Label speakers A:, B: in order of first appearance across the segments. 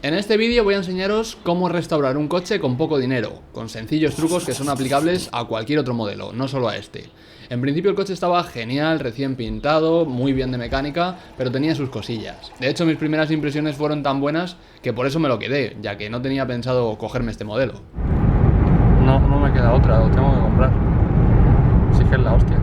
A: En este vídeo voy a enseñaros cómo restaurar un coche con poco dinero, con sencillos trucos que son aplicables a cualquier otro modelo, no solo a este. En principio el coche estaba genial, recién pintado, muy bien de mecánica, pero tenía sus cosillas. De hecho, mis primeras impresiones fueron tan buenas que por eso me lo quedé, ya que no tenía pensado cogerme este modelo.
B: No me queda otra, lo tengo que comprar. Sí que es la hostia.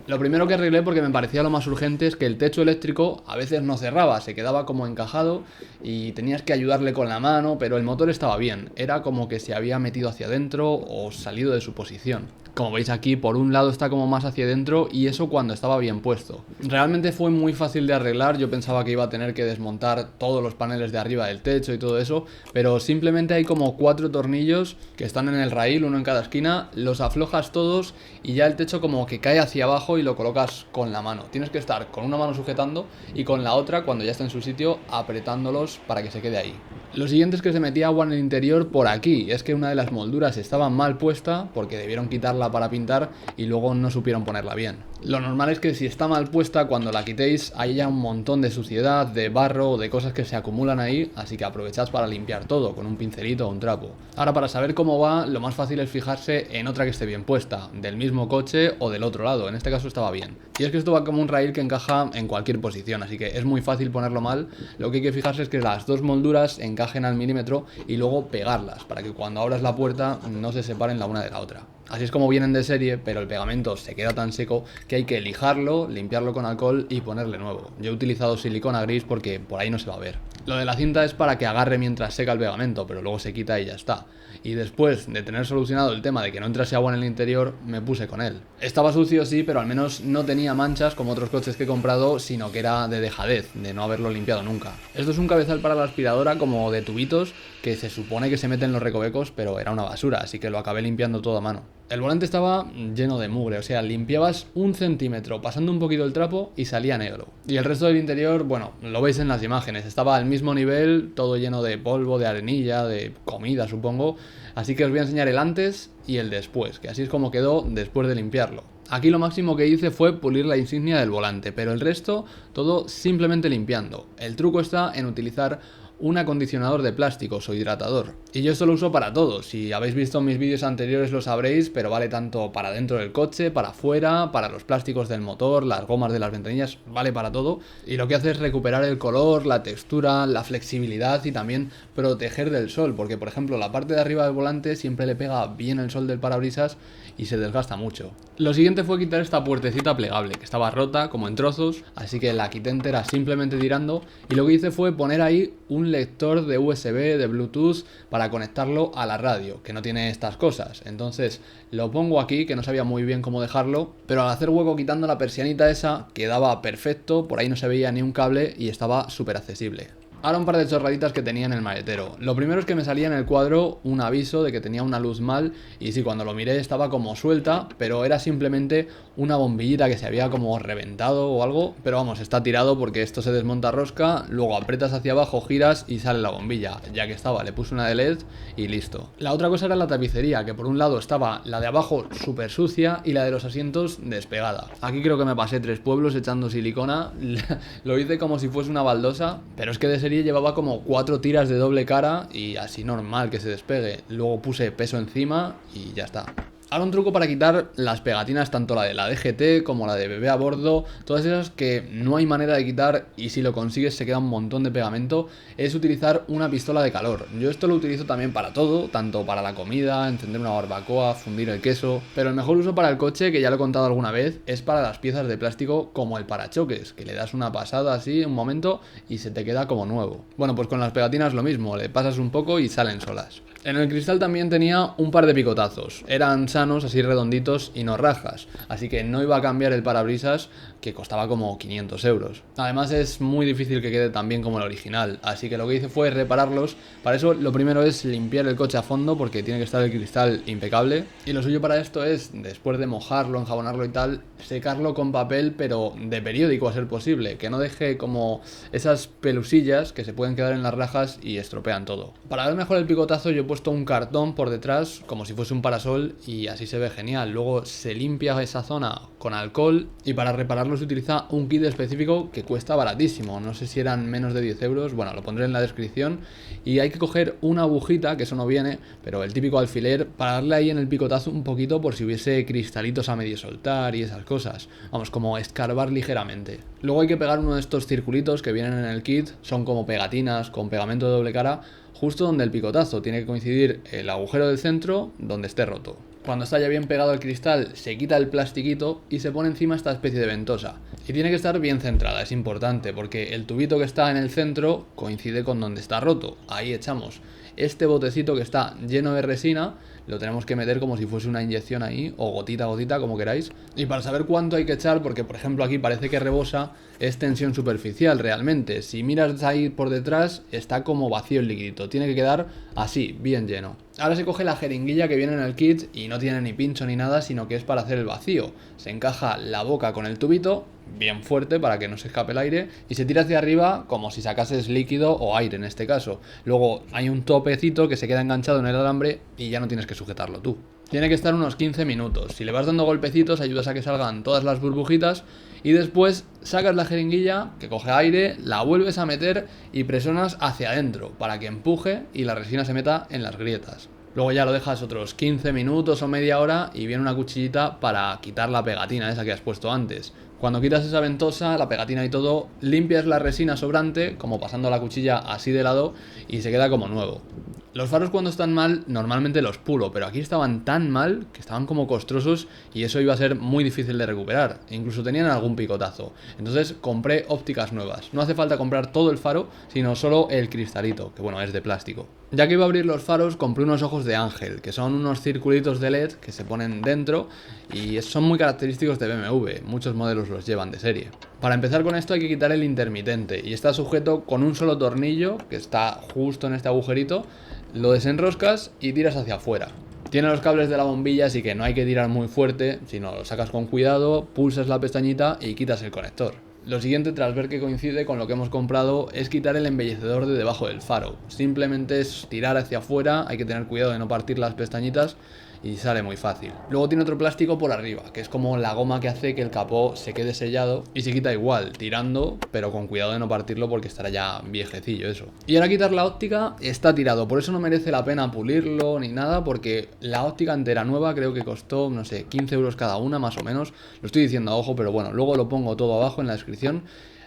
A: Lo primero que arreglé, porque me parecía lo más urgente, es que el techo eléctrico a veces no cerraba, se quedaba como encajado y tenías que ayudarle con la mano, pero el motor estaba bien, era como que se había metido hacia adentro o salido de su posición. Como veis aquí, por un lado está como más hacia adentro y eso cuando estaba bien puesto. Realmente fue muy fácil de arreglar, yo pensaba que iba a tener que desmontar todos los paneles de arriba del techo y todo eso, pero simplemente hay como 4 tornillos que están en el raíl, uno en cada esquina, los aflojas todos y ya el techo como que cae hacia abajo y lo colocas con la mano. Tienes que estar con una mano sujetando y con la otra, cuando ya está en su sitio, apretándolos para que se quede ahí. Lo siguiente es que se metía agua en el interior por aquí. Es que una de las molduras estaba mal puesta porque debieron quitarla para pintar y luego no supieron ponerla bien. Lo normal es que si está mal puesta, cuando la quitéis haya un montón de suciedad, de barro o de cosas que se acumulan ahí, así que aprovechad para limpiar todo con un pincelito o un trapo. Ahora, para saber cómo va, lo más fácil es fijarse en otra que esté bien puesta, del mismo coche o del otro lado. En este caso estaba bien. Y es que esto va como un raíl que encaja en cualquier posición, así que es muy fácil ponerlo mal. Lo que hay que fijarse es que las dos molduras encajen al milímetro y luego pegarlas para que cuando abras la puerta no se separen la una de la otra. Así es como vienen de serie, pero el pegamento se queda tan seco que hay que lijarlo, limpiarlo con alcohol y ponerle nuevo. Yo he utilizado silicona gris porque por ahí no se va a ver. Lo de la cinta es para que agarre mientras seca el pegamento, pero luego se quita y ya está. Y después de tener solucionado el tema de que no entrase agua en el interior, me puse con él. Estaba sucio sí, pero al menos no tenía manchas como otros coches que he comprado, sino que era de dejadez, de no haberlo limpiado nunca. Esto es un cabezal para la aspiradora como de tubitos que se supone que se meten en los recovecos, pero era una basura, así que lo acabé limpiando todo a mano. El volante estaba lleno de mugre, o sea, limpiabas 1 centímetro pasando un poquito el trapo y salía negro. Y el resto del interior, bueno, lo veis en las imágenes, estaba al mismo nivel, todo lleno de polvo, de arenilla, de comida supongo. Así que os voy a enseñar el antes y el después, que así es como quedó después de limpiarlo. Aquí lo máximo que hice fue pulir la insignia del volante, pero el resto todo simplemente limpiando. El truco está en utilizar un acondicionador de plásticos o hidratador. Y yo esto lo uso para todo. Si habéis visto mis vídeos anteriores lo sabréis, pero vale tanto para dentro del coche, para afuera, para los plásticos del motor, las gomas de las ventanillas, vale para todo. Y lo que hace es recuperar el color, la textura, la flexibilidad y también proteger del sol, porque por ejemplo la parte de arriba del volante siempre le pega bien el sol del parabrisas y se desgasta mucho. Lo siguiente fue quitar esta puertecita plegable, que estaba rota como en trozos, así que la quité entera simplemente tirando y lo que hice fue poner ahí un lector de USB, de Bluetooth, para conectarlo a la radio, que no tiene estas cosas. Entonces lo pongo aquí, que no sabía muy bien cómo dejarlo, pero al hacer hueco quitando la persianita esa, quedaba perfecto, por ahí no se veía ni un cable y estaba súper accesible. Ahora un par de chorraditas que tenía en el maletero. Lo primero es que me salía en el cuadro un aviso de que tenía una luz mal y sí, cuando lo miré estaba como suelta, pero era simplemente una bombillita que se había como reventado o algo, pero vamos, está tirado porque esto se desmonta rosca, luego aprietas hacia abajo, giras y sale la bombilla. Ya que estaba, le puse una de LED y listo. La otra cosa era la tapicería, que por un lado estaba la de abajo súper sucia y la de los asientos despegada. Aquí creo que me pasé 3 pueblos echando silicona, lo hice como si fuese una baldosa, pero es que de serie llevaba como 4 tiras de doble cara y así normal que se despegue. Luego puse peso encima y ya está. Ahora un truco para quitar las pegatinas, tanto la de la DGT como la de bebé a bordo, todas esas que no hay manera de quitar y si lo consigues se queda un montón de pegamento, es utilizar una pistola de calor. Yo esto lo utilizo también para todo, tanto para la comida, encender una barbacoa, fundir el queso, pero el mejor uso para el coche, que ya lo he contado alguna vez, es para las piezas de plástico como el parachoques, que le das una pasada así, un momento, y se te queda como nuevo. Bueno, pues con las pegatinas lo mismo, le pasas un poco y salen solas. En el cristal también tenía un par de picotazos, eran sanos, así redonditos y no rajas, así que no iba a cambiar el parabrisas, que costaba como 500 euros. Además es muy difícil que quede tan bien como el original, así que lo que hice fue repararlos. Para eso lo primero es limpiar el coche a fondo porque tiene que estar el cristal impecable, y lo suyo para esto es, después de mojarlo, enjabonarlo y tal, secarlo con papel, pero de periódico a ser posible, que no deje como esas pelusillas que se pueden quedar en las rajas y estropean todo. Para ver mejor el picotazo yo he puesto un cartón por detrás como si fuese un parasol y así se ve genial. Luego se limpia esa zona con alcohol y para repararlo se utiliza un kit específico que cuesta baratísimo. No sé si eran menos de 10 euros, bueno, lo pondré en la descripción. Y hay que coger una agujita, que eso no viene, pero el típico alfiler, para darle ahí en el picotazo un poquito por si hubiese cristalitos a medio soltar y esas cosas. Vamos, como escarbar ligeramente. Luego hay que pegar uno de estos circulitos que vienen en el kit, son como pegatinas con pegamento de doble cara, justo donde el picotazo. Tiene que coincidir el agujero del centro donde esté roto. Cuando está ya bien pegado al cristal, se quita el plastiquito y se pone encima esta especie de ventosa. Y tiene que estar bien centrada, es importante, porque el tubito que está en el centro coincide con donde está roto. Ahí echamos este botecito que está lleno de resina, lo tenemos que meter como si fuese una inyección ahí, o gotita a gotita, como queráis. Y para saber cuánto hay que echar, porque por ejemplo aquí parece que rebosa, es tensión superficial realmente. Si miras ahí por detrás, está como vacío el líquido, tiene que quedar así, bien lleno. Ahora se coge la jeringuilla que viene en el kit y no tiene ni pincho ni nada, sino que es para hacer el vacío. Se encaja la boca con el tubito, bien fuerte para que no se escape el aire, y se tira hacia arriba como si sacases líquido o aire en este caso. Luego hay un topecito que se queda enganchado en el alambre y ya no tienes que sujetarlo tú. Tiene que estar unos 15 minutos. Si le vas dando golpecitos ayudas a que salgan todas las burbujitas y después sacas la jeringuilla que coge aire, la vuelves a meter y presionas hacia adentro para que empuje y la resina se meta en las grietas. Luego ya lo dejas otros 15 minutos o media hora y viene una cuchillita para quitar la pegatina esa que has puesto antes. Cuando quitas esa ventosa, la pegatina y todo, limpias la resina sobrante, como pasando la cuchilla así de lado, y se queda como nuevo. Los faros cuando están mal, normalmente los pulo, pero aquí estaban tan mal que estaban como costrosos y eso iba a ser muy difícil de recuperar. E incluso tenían algún picotazo. Entonces compré ópticas nuevas. No hace falta comprar todo el faro, sino solo el cristalito, que bueno, es de plástico. Ya que iba a abrir los faros, compré unos ojos de ángel, que son unos circulitos de LED que se ponen dentro y son muy característicos de BMW. Muchos modelos los llevan de serie. Para empezar con esto hay que quitar el intermitente y está sujeto con un solo tornillo que está justo en este agujerito. Lo desenroscas y tiras hacia afuera. Tiene los cables de la bombilla, así que no hay que tirar muy fuerte, sino lo sacas con cuidado, pulsas la pestañita y quitas el conector. Lo siguiente, tras ver que coincide con lo que hemos comprado, es quitar el embellecedor de debajo del faro. Simplemente es tirar hacia afuera, hay que tener cuidado de no partir las pestañitas y sale muy fácil. Luego tiene otro plástico por arriba, que es como la goma que hace que el capó se quede sellado y se quita igual, tirando, pero con cuidado de no partirlo porque estará ya viejecillo eso. Y ahora quitar la óptica está tirado, por eso no merece la pena pulirlo ni nada, porque la óptica entera nueva creo que costó, no sé, 15 euros cada una más o menos. Lo estoy diciendo a ojo, pero bueno, luego lo pongo todo abajo en la descripción.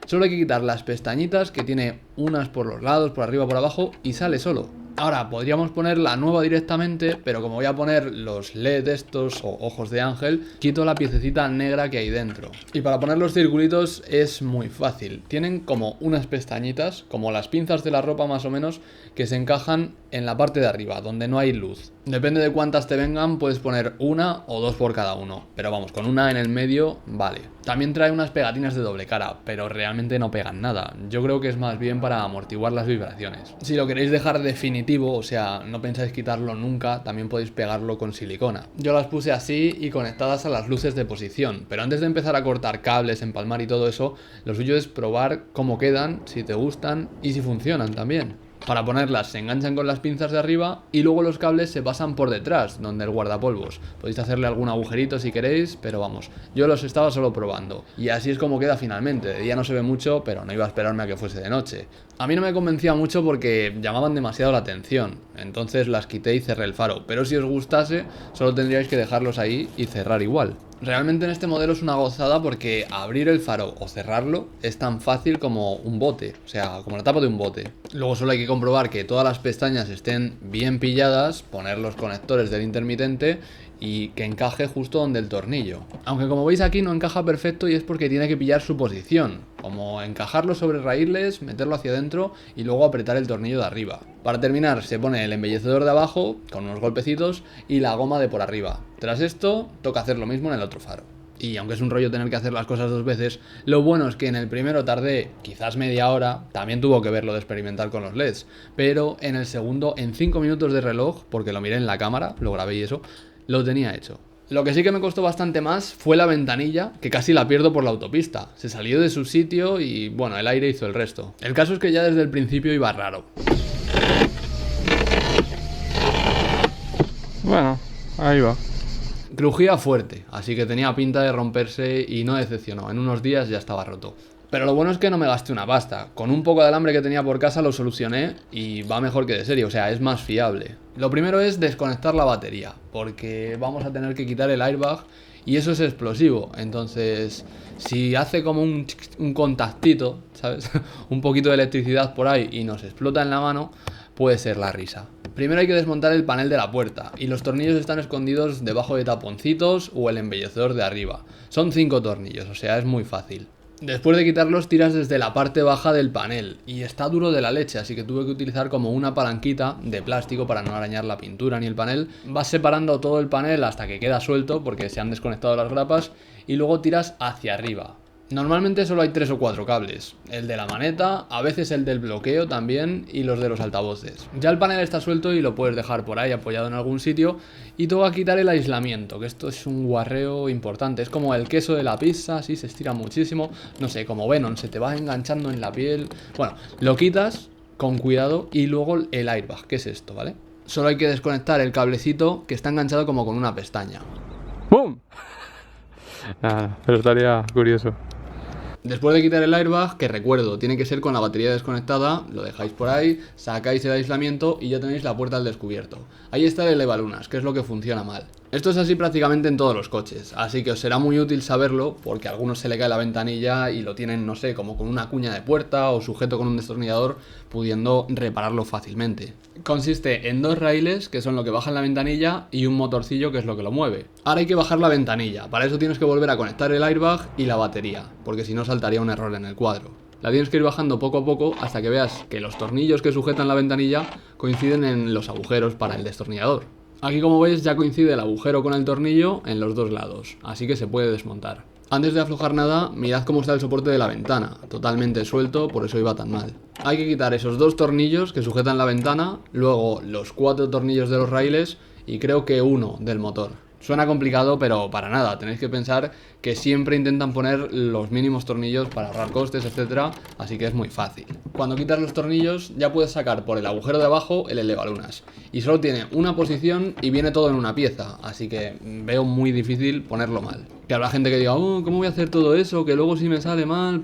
A: Solo hay que quitar las pestañitas, que tiene unas por los lados, por arriba, por abajo, y sale solo. Ahora, podríamos poner la nueva directamente, pero como voy a poner los LED estos o ojos de ángel, quito la piececita negra que hay dentro. Y para poner los circulitos es muy fácil. Tienen como unas pestañitas, como las pinzas de la ropa más o menos, que se encajan en la parte de arriba, donde no hay luz. Depende de cuántas te vengan, puedes poner una o dos por cada uno. Pero vamos, con una en el medio, vale. También trae unas pegatinas de doble cara, pero realmente no pegan nada. Yo creo que es más bien para amortiguar las vibraciones. Si lo queréis dejar definitivo, o sea, no pensáis quitarlo nunca, también podéis pegarlo con silicona. Yo las puse así y conectadas a las luces de posición, pero antes de empezar a cortar cables, empalmar y todo eso, lo suyo es probar cómo quedan, si te gustan y si funcionan también. Para ponerlas se enganchan con las pinzas de arriba y luego los cables se pasan por detrás, donde el guardapolvos. Podéis hacerle algún agujerito si queréis, pero vamos, yo los estaba solo probando. Y así es como queda finalmente. De día no se ve mucho, pero no iba a esperarme a que fuese de noche. A mí no me convencía mucho porque llamaban demasiado la atención, entonces las quité y cerré el faro. Pero si os gustase, solo tendríais que dejarlos ahí y cerrar igual. Realmente en este modelo es una gozada porque abrir el faro o cerrarlo es tan fácil como un bote, o sea, como la tapa de un bote. Luego solo hay que comprobar que todas las pestañas estén bien pilladas, poner los conectores del intermitente y que encaje justo donde el tornillo. Aunque como veis aquí no encaja perfecto y es porque tiene que pillar su posición, como encajarlo sobre raíles, meterlo hacia adentro y luego apretar el tornillo de arriba. Para terminar se pone el embellecedor de abajo con unos golpecitos y la goma de por arriba. Tras esto toca hacer lo mismo en el otro faro. Y aunque es un rollo tener que hacer las cosas dos veces, lo bueno es que en el primero tardé quizás media hora, también tuvo que ver lo de experimentar con los LEDs, pero en el segundo, en 5 minutos de reloj, porque lo miré en la cámara, lo grabé y eso, lo tenía hecho. Lo que sí que me costó bastante más fue la ventanilla, que casi la pierdo por la autopista. Se salió de su sitio y bueno, el aire hizo el resto. El caso es que ya desde el principio iba raro.
B: Ahí va.
A: Crujía fuerte, así que tenía pinta de romperse y no decepcionó. En unos días ya estaba roto. Pero lo bueno es que no me gasté una pasta. Con un poco de alambre que tenía por casa lo solucioné y va mejor que de serie, o sea, es más fiable. Lo primero es desconectar la batería, porque vamos a tener que quitar el airbag y eso es explosivo. Entonces, si hace como un contactito, ¿sabes? Un poquito de electricidad por ahí y nos explota en la mano, puede ser la risa. Primero hay que desmontar el panel de la puerta y los tornillos están escondidos debajo de taponcitos o el embellecedor de arriba. Son 5 tornillos, o sea, es muy fácil. Después de quitarlos tiras desde la parte baja del panel y está duro de la leche, así que tuve que utilizar como una palanquita de plástico para no arañar la pintura ni el panel. Vas separando todo el panel hasta que queda suelto porque se han desconectado las grapas y luego tiras hacia arriba. Normalmente solo hay 3 o 4 cables, el de la maneta, a veces el del bloqueo también y los de los altavoces. Ya el panel está suelto y lo puedes dejar por ahí apoyado en algún sitio y toca quitar el aislamiento, que esto es un guarreo importante, es como el queso de la pizza, así se estira muchísimo, no sé, como Venom, se te va enganchando en la piel. Bueno, lo quitas con cuidado y luego el airbag, que es esto, ¿vale? Solo hay que desconectar el cablecito que está enganchado como con una pestaña.
B: ¡Bum! Nada, pero estaría curioso.
A: Después de quitar el airbag, que recuerdo, tiene que ser con la batería desconectada, lo dejáis por ahí, sacáis el aislamiento y ya tenéis la puerta al descubierto. Ahí está el elevalunas, que es lo que funciona mal. Esto es así prácticamente en todos los coches, así que os será muy útil saberlo porque a algunos se le cae la ventanilla y lo tienen, no sé, como con una cuña de puerta o sujeto con un destornillador, pudiendo repararlo fácilmente. Consiste en 2 raíles, que son lo que bajan la ventanilla, y un motorcillo, que es lo que lo mueve. Ahora hay que bajar la ventanilla, para eso tienes que volver a conectar el airbag y la batería, porque si no saltaría un error en el cuadro. La tienes que ir bajando poco a poco hasta que veas que los tornillos que sujetan la ventanilla coinciden en los agujeros para el destornillador. Aquí, como veis, ya coincide el agujero con el tornillo en los 2 lados, así que se puede desmontar. Antes de aflojar nada, mirad cómo está el soporte de la ventana, totalmente suelto, por eso iba tan mal. Hay que quitar esos 2 tornillos que sujetan la ventana, luego los 4 tornillos de los raíles y creo que 1 del motor. Suena complicado, pero para nada, tenéis que pensar que siempre intentan poner los mínimos tornillos para ahorrar costes, etcétera, así que es muy fácil. Cuando quitas los tornillos ya puedes sacar por el agujero de abajo el elevalunas, y solo tiene una posición y viene todo en una pieza, así que veo muy difícil ponerlo mal. Que habrá gente que diga, oh, ¿cómo voy a hacer todo eso? Que luego si me sale mal,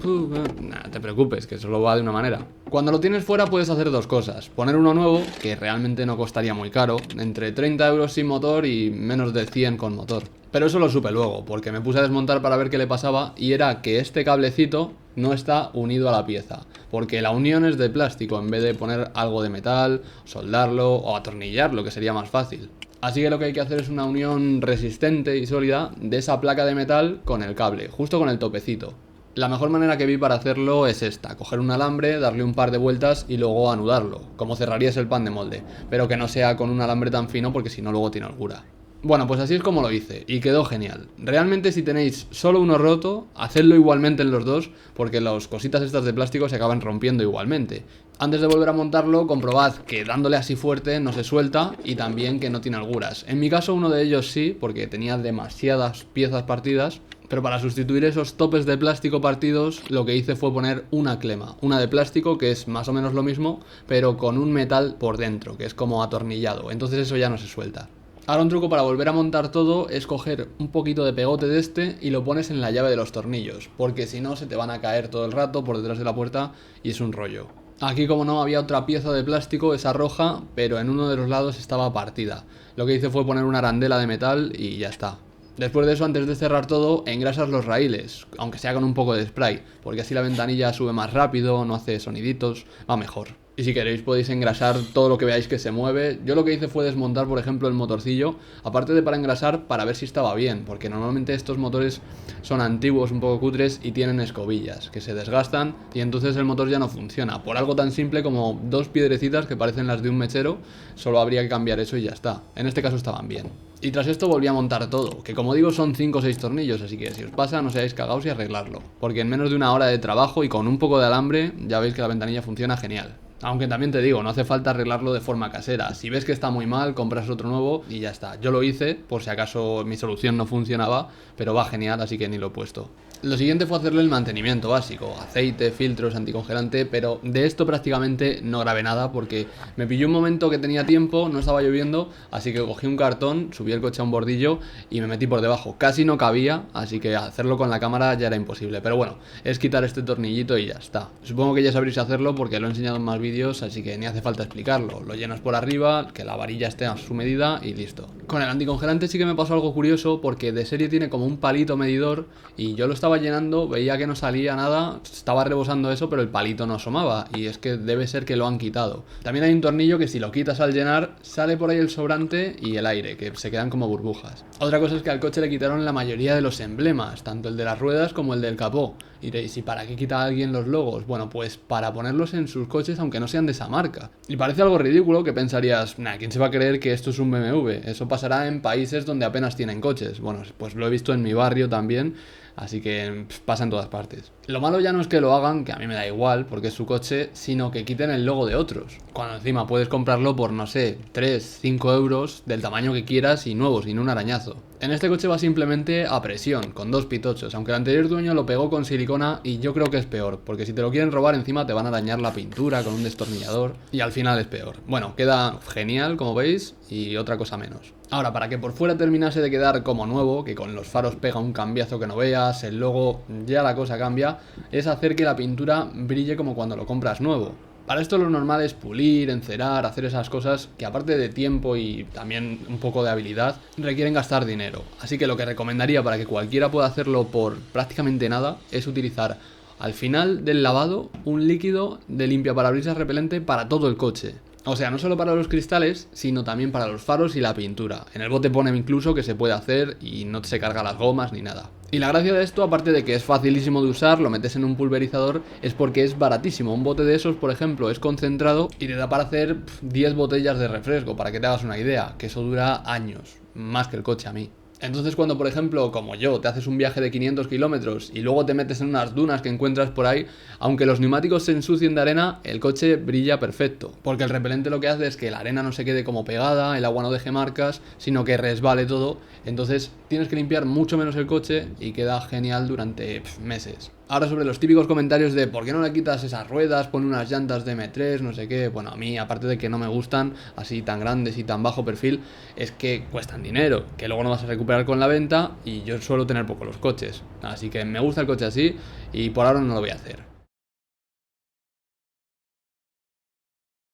A: nah, te preocupes, que solo va de una manera. Cuando lo tienes fuera puedes hacer 2 cosas, poner uno nuevo, que realmente no costaría muy caro, entre 30 euros sin motor y menos de 100 con motor. Pero eso lo supe luego, porque me puse a desmontar para ver qué le pasaba y era que este cablecito no está unido a la pieza, porque la unión es de plástico en vez de poner algo de metal, soldarlo o atornillarlo, que sería más fácil. Así que lo que hay que hacer es una unión resistente y sólida de esa placa de metal con el cable, justo con el topecito. La mejor manera que vi para hacerlo es esta, coger un alambre, darle un par de vueltas y luego anudarlo, como cerrarías el pan de molde, pero que no sea con un alambre tan fino porque si no luego tiene holgura. Bueno, pues así es como lo hice, y quedó genial. Realmente si tenéis solo uno roto, hacedlo igualmente en los 2, porque las cositas estas de plástico se acaban rompiendo igualmente. Antes de volver a montarlo, comprobad que dándole así fuerte no se suelta, y también que no tiene holguras. En mi caso uno de ellos sí, porque tenía demasiadas piezas partidas, pero para sustituir esos topes de plástico partidos, lo que hice fue poner una clema, una de plástico que es más o menos lo mismo, pero con un metal por dentro, que es como atornillado, entonces eso ya no se suelta. Ahora un truco para volver a montar todo es coger un poquito de pegote de este y lo pones en la llave de los tornillos, porque si no se te van a caer todo el rato por detrás de la puerta y es un rollo. Aquí, como no, había otra pieza de plástico, esa roja, pero en uno de los lados estaba partida. Lo que hice fue poner una arandela de metal y ya está. Después de eso, antes de cerrar todo, engrasas los raíles, aunque sea con un poco de spray, porque así la ventanilla sube más rápido, no hace soniditos, va mejor. Y si queréis podéis engrasar todo lo que veáis que se mueve. Yo lo que hice fue desmontar, por ejemplo, el motorcillo, aparte de para engrasar, para ver si estaba bien, porque normalmente estos motores son antiguos, un poco cutres y tienen escobillas, que se desgastan y entonces el motor ya no funciona. Por algo tan simple como 2 piedrecitas que parecen las de un mechero, solo habría que cambiar eso y ya está. En este caso estaban bien. Y tras esto volví a montar todo, que como digo son 5 o 6 tornillos, así que si os pasa no seáis cagaos y arreglarlo, porque en menos de una hora de trabajo y con un poco de alambre ya veis que la ventanilla funciona genial. Aunque también te digo, no hace falta arreglarlo de forma casera. Si ves que está muy mal, compras otro nuevo y ya está. Yo lo hice, por si acaso mi solución no funcionaba, pero va genial, así que ni lo he puesto. Lo siguiente fue hacerle el mantenimiento básico, aceite, filtros, anticongelante, pero de esto prácticamente no grabé nada porque me pilló un momento que tenía tiempo, no estaba lloviendo, así que cogí un cartón, subí el coche a un bordillo y me metí por debajo. Casi no cabía, así que hacerlo con la cámara ya era imposible, pero bueno, es quitar este tornillito y ya está. Supongo que ya sabréis hacerlo porque lo he enseñado en más vídeos, así que ni hace falta explicarlo. Lo llenas por arriba, que la varilla esté a su medida y listo. Con el anticongelante sí que me pasó algo curioso porque de serie tiene como un palito medidor y yo lo estaba llenando, veía que no salía nada, estaba rebosando eso, pero el palito no asomaba y es que debe ser que lo han quitado. También hay un tornillo que si lo quitas al llenar, sale por ahí el sobrante y el aire, que se quedan como burbujas. Otra cosa es que al coche le quitaron la mayoría de los emblemas, tanto el de las ruedas como el del capó. Y diréis, ¿y para qué quita alguien los logos? Bueno, pues para ponerlos en sus coches aunque no sean de esa marca. Y parece algo ridículo que pensarías, nah, ¿quién se va a creer que esto es un BMW? Eso pasará en países donde apenas tienen coches. Bueno, pues lo he visto en mi barrio también. Así que pasa en todas partes. Lo malo ya no es que lo hagan, que a mí me da igual, porque es su coche, sino que quiten el logo de otros. Cuando encima puedes comprarlo por, no sé, 3, 5 euros, del tamaño que quieras y nuevo, sin un arañazo. En este coche va simplemente a presión, con 2 pitochos, aunque el anterior dueño lo pegó con silicona y yo creo que es peor, porque si te lo quieren robar encima te van a arañar la pintura con un destornillador y al final es peor. Bueno, queda genial, como veis, y otra cosa menos. Ahora, para que por fuera terminase de quedar como nuevo, que con los faros pega un cambiazo que no veas, el logo, ya la cosa cambia, es hacer que la pintura brille como cuando lo compras nuevo. Para esto lo normal es pulir, encerar, hacer esas cosas que aparte de tiempo y también un poco de habilidad, requieren gastar dinero. Así que lo que recomendaría para que cualquiera pueda hacerlo por prácticamente nada es utilizar al final del lavado un líquido de limpiaparabrisas repelente para todo el coche. O sea, no solo para los cristales, sino también para los faros y la pintura. En el bote pone incluso que se puede hacer y no se carga las gomas ni nada. Y la gracia de esto, aparte de que es facilísimo de usar, lo metes en un pulverizador, es porque es baratísimo. Un bote de esos, por ejemplo, es concentrado y te da para hacer 10 botellas de refresco, para que te hagas una idea, que eso dura años, más que el coche a mí. Entonces cuando, por ejemplo, como yo, te haces un viaje de 500 kilómetros y luego te metes en unas dunas que encuentras por ahí, aunque los neumáticos se ensucien de arena, el coche brilla perfecto. Porque el repelente lo que hace es que la arena no se quede como pegada, el agua no deje marcas, sino que resbale todo. Entonces tienes que limpiar mucho menos el coche y queda genial durante meses. Ahora sobre los típicos comentarios de ¿por qué no le quitas esas ruedas? Pon unas llantas de M3, no sé qué. Bueno, a mí, aparte de que no me gustan así tan grandes y tan bajo perfil, es que cuestan dinero, que luego no vas a recuperar con la venta y yo suelo tener poco los coches. Así que me gusta el coche así y por ahora no lo voy a hacer.